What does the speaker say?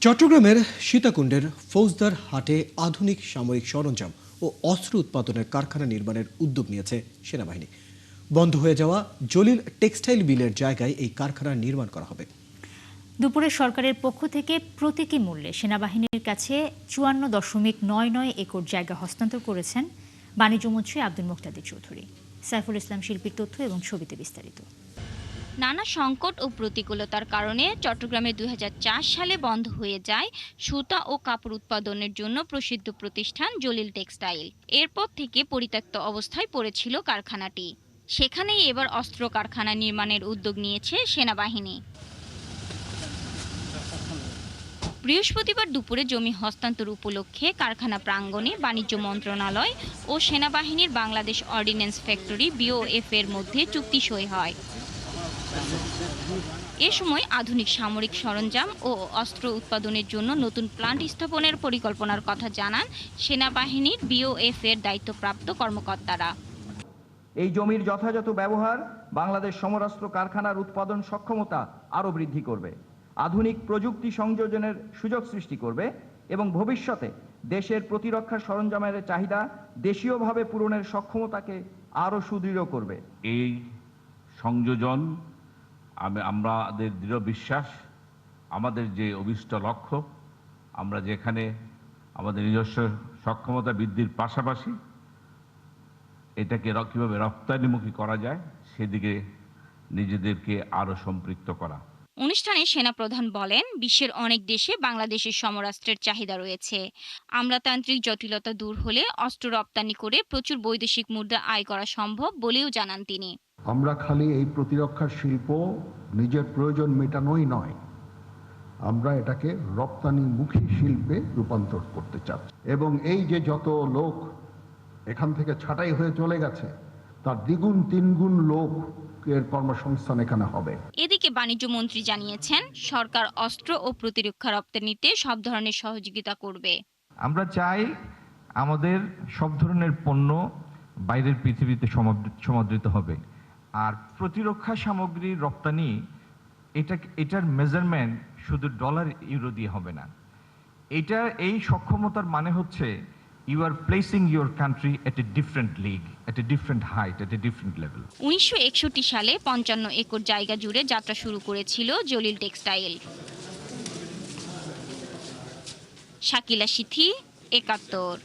চট্টগ্রামের সীতাকুণ্ডের ফৌজদার হাটে আধুনিক সামরিক সরঞ্জাম ও অস্ত্র উৎপাদনের কারখানা নির্মাণের উদ্যোগ নিয়েছে সেনাবাহিনী। বন্ধ হয়ে যাওয়া জলিল টেক্সটাইল বিলের জায়গায় এই কারখানা নির্মাণ করা হবে। দুপুরে সরকারের পক্ষ থেকে প্রতীকী মূল্যে সেনাবাহিনীর কাছে ৫৪.৯৯ একর জায়গা হস্তান্তর করেছেন বাণিজ্যমন্ত্রী আব্দুল মুক্তাদির চৌধুরী। সাইফুল ইসলাম শিল্পীর তথ্য এবং ছবিতে বিস্তারিত। নানা সংকট ও প্রতিকূলতার কারণে চট্টগ্রামে ২০০৪ সালে বন্ধ হয়ে যায় সুতা ও কাপড় উৎপাদনের জন্য প্রসিদ্ধ প্রতিষ্ঠান জলিল টেক্সটাইল। এরপর থেকে পরিত্যক্ত অবস্থায় পড়েছিল কারখানাটি। সেখানেই এবার অস্ত্র কারখানা নির্মাণের উদ্যোগ নিয়েছে সেনাবাহিনী। বৃহস্পতিবার দুপুরে জমি হস্তান্তর উপলক্ষে কারখানা প্রাঙ্গণে বাণিজ্য মন্ত্রণালয় ও সেনাবাহিনীর বাংলাদেশ অর্ডিন্যান্স ফ্যাক্টরি BOF এর মধ্যে চুক্তি সই হয়। এ সময় আধুনিক সামরিক সরঞ্জাম ও অস্ত্র উৎপাদনের জন্য নতুন প্লান্ট স্থাপনের পরিকল্পনার কথা জানান সেনাবাহিনীর BOF এর দায়িত্বপ্রাপ্ত কর্মকর্তারা। এই জমির যথাযথ ব্যবহার বাংলাদেশ সমরাস্ত্র কারখানার উৎপাদন সক্ষমতা আরও বৃদ্ধি করবে, আধুনিক প্রযুক্তি সংযোজনের সুযোগ সৃষ্টি করবে এবং ভবিষ্যতে দেশের প্রতিরক্ষা সরঞ্জামের চাহিদা দেশীয়ভাবে পূরণের সক্ষমতাকে আরও সুদৃঢ় করবে। এই সংযোজন আমাদের দৃঢ় বিশ্বাস, আমাদের যে অভিষ্ট লক্ষ্য, আমরা যেখানে আমাদের নিজস্ব সক্ষমতা বৃদ্ধির পাশাপাশি এটাকে কীভাবে রপ্তানিমুখী করা যায় সেদিকে নিজেদেরকে আরও সম্পৃক্ত করা। অনুষ্ঠানে সেনাপ্রধান বলেন, বিশ্বের অনেক দেশে বাংলাদেশের সমরাস্ত্রের চাহিদা রয়েছে। আমলাতান্ত্রিক জটিলতা দূর হলে অস্ত্র রপ্তানি করে প্রচুর বৈদেশিক মুদ্রা আয় করা সম্ভব বলেও জানান তিনি। আমরা খালি এই প্রতিরক্ষা শিল্প নিজের প্রয়োজন মেটানোই নয়, আমরা এটাকে রপ্তানিমুখী শিল্পে রূপান্তর করতে চাচ্ছি এবং এই যে যত লোক এখান থেকে ছাঁটাই হয়ে চলে গেছে তার দ্বিগুণ তিনগুণ লোক এর কর্মসংস্থান এখানে হবে। এদিকে বাণিজ্য মন্ত্রী জানিয়েছেন, সরকার অস্ত্র ও প্রতিরক্ষা রপ্তানিতে সব ধরনের সহযোগিতা করবে। আমরা চাই আমাদের সব ধরনের পণ্য বাইরের পৃথিবীতে সমাদৃত হবে। আর প্রতিরক্ষা সামগ্রীর রপ্তানি এটার মেজারমেন্ট শুধু ডলার ইউরো দিয়ে হবে না। এই সক্ষমতার মানে হচ্ছে you are placing your country at a different league, at a different height, at a different level. 1961 সালে 55 একর জায়গা জুড়ে যাত্রা শুরু করেছিল জলিল টেক্সটাইল। শাকিলা সিথি, ৭১।